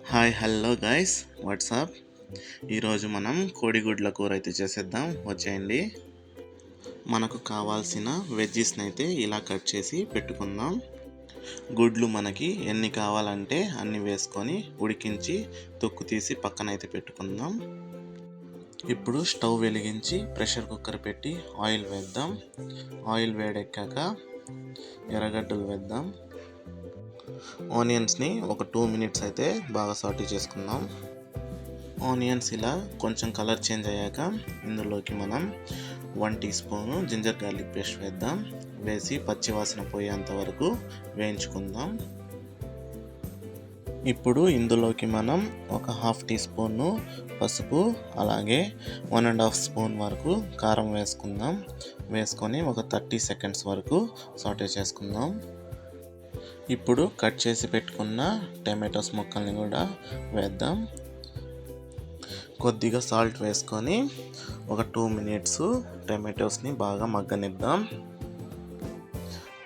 Hi hello guys WhatsApp. ఈరోజు మనం కోడిగుడ్ల కూర అయితే చేసేద్దాం, వచ్చేయండి. మనకు కావాల్సిన వెజ్జెస్ని అయితే ఇలా కట్ చేసి పెట్టుకుందాం. గుడ్లు మనకి ఎన్ని కావాలంటే అన్ని వేసుకొని ఉడికించి తొక్కు తీసి పక్కన అయితే పెట్టుకుందాం. ఇప్పుడు స్టవ్ వెలిగించి ప్రెషర్ కుక్కర్ పెట్టి ఆయిల్ వేద్దాం. ఆయిల్ వేడెక్కాక ఎర్రగడ్డలు వేద్దాం. ఆనియన్స్ని ఒక 2 మినిట్స్ అయితే బాగా సాటే చేసుకుందాం. ఆనియన్స్ ఇలా కొంచెం కలర్ చేంజ్ అయ్యాక ఇందులోకి మనం 1 teaspoon ginger garlic paste వేద్దాం. వేసి పచ్చివాసన పోయేంత వరకు వేయించుకుందాం. ఇప్పుడు ఇందులోకి మనం ఒక 1/2 టీ స్పూను పసుపు, అలాగే 1.5 స్పూన్ వరకు కారం వేసుకుందాం. వేసుకొని ఒక 30 సెకండ్స్ వరకు సాటే చేసుకుందాం. ఇప్పుడు కట్ చేసి పెట్టుకున్న టమాటోస్ ముక్కల్ని కూడా వేద్దాం. కొద్దిగా సాల్ట్ వేసుకొని ఒక 2 మినిట్స్ టమాటోస్ని బాగా మగ్గనిద్దాం.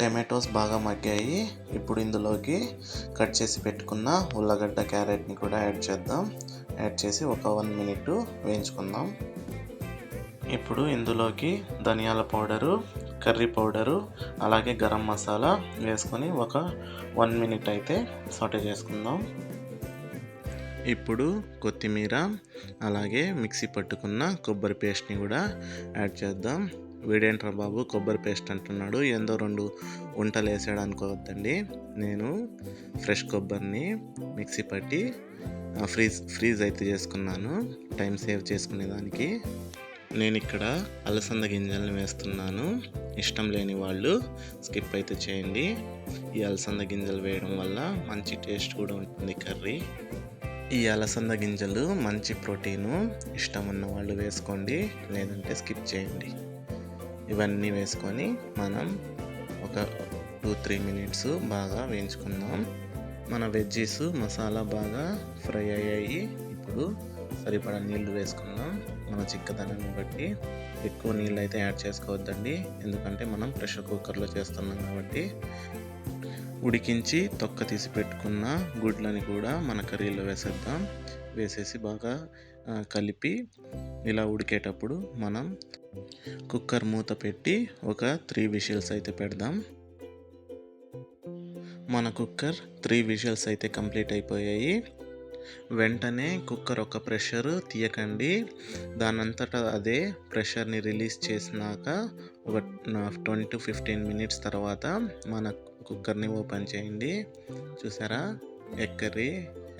టమాటోస్ బాగా మగ్గాయి. ఇప్పుడు ఇందులోకి కట్ చేసి పెట్టుకున్న ఉల్లగడ్డ, క్యారెట్ని కూడా యాడ్ చేద్దాం. యాడ్ చేసి ఒక 1 మినిట్ వేయించుకుందాం. ఇప్పుడు ఇందులోకి ధనియాల పౌడరు, కర్రీ పౌడరు, అలాగే గరం మసాలా వేసుకొని ఒక 1 మినిట్ అయితే సాటే చేసుకుందాం. ఇప్పుడు కొత్తిమీర, అలాగే మిక్సీ పట్టుకున్న కొబ్బరి పేస్ట్ని కూడా యాడ్ చేద్దాం. వీడేంట్రా బాబు కొబ్బరి పేస్ట్ అంటున్నాడు, ఏందో 2 వంటలు వేసాడు అనుకోవద్దండి. నేను ఫ్రెష్ కొబ్బరిని మిక్సీ పట్టి ఫ్రీజ్ అయితే చేసుకున్నాను, టైం సేవ్ చేసుకునేదానికి. నేను ఇక్కడ అలసంద గింజల్ని వేస్తున్నాను. ఇష్టం లేని వాళ్ళు స్కిప్ అయితే చేయండి. ఈ అలసంద గింజలు వేయడం వల్ల మంచి టేస్ట్ కూడా ఉంటుంది కర్రీ. ఈ అలసంద గింజలు మంచి ప్రోటీను, ఇష్టం ఉన్న వాళ్ళు వేసుకోండి, లేదంటే స్కిప్ చేయండి. ఇవన్నీ వేసుకొని మనం ఒక 2-3 మినిట్స్ బాగా వేయించుకుందాం. మన వెజ్జీస్ మసాలా బాగా ఫ్రై అయ్యాయి. ఇప్పుడు సరిపడా నీళ్లు వేసుకుందాం. మన చిక్కదనాన్ని బట్టి ఎక్కువ నీళ్ళు అయితే యాడ్ చేసుకోవద్దండి, ఎందుకంటే మనం ప్రెషర్ కుక్కర్లో చేస్తున్నాం కాబట్టి. ఉడికించి తొక్క తీసి పెట్టుకున్న గుడ్లని కూడా మన కర్రీలో వేసేద్దాం. వేసేసి బాగా కలిపి ఇలా ఉడికేటప్పుడు మనం కుక్కర్ మూత పెట్టి ఒక 3 విజిల్స్ అయితే పెడదాం. మన కుక్కర్ 3 విజిల్స్ అయితే కంప్లీట్ అయిపోయాయి. వెంటనే కుక్కర్ ఒక ప్రెషర్ తీయకండి, దానంతటా అదే ప్రెషర్ని రిలీజ్ చేసినాక ఒక 20-15 మినిట్స్ తర్వాత మన కుక్కర్ని ఓపెన్ చేయండి. చూసారా ఎగ్ కర్రీ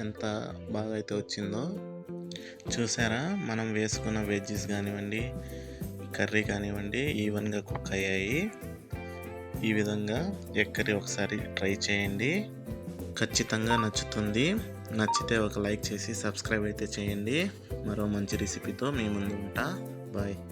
ఎంత బాగా అయితే వచ్చిందో. చూసారా మనం వేసుకున్న వెజ్జెస్ కానివ్వండి, కర్రీ కానివ్వండి, ఈవెన్గా కుక్ అయ్యాయి. ఈ విధంగా ఎగ్ కర్రీ ఒకసారి ట్రై చేయండి, ఖచ్చితంగా నచ్చుతుంది. నచ్చితే ఒక లైక్ చేసి సబ్స్క్రైబ్ అయితే చేయండి. మరో మంచి రెసిపీతో మీ ముందు ఉంటా. బాయ్.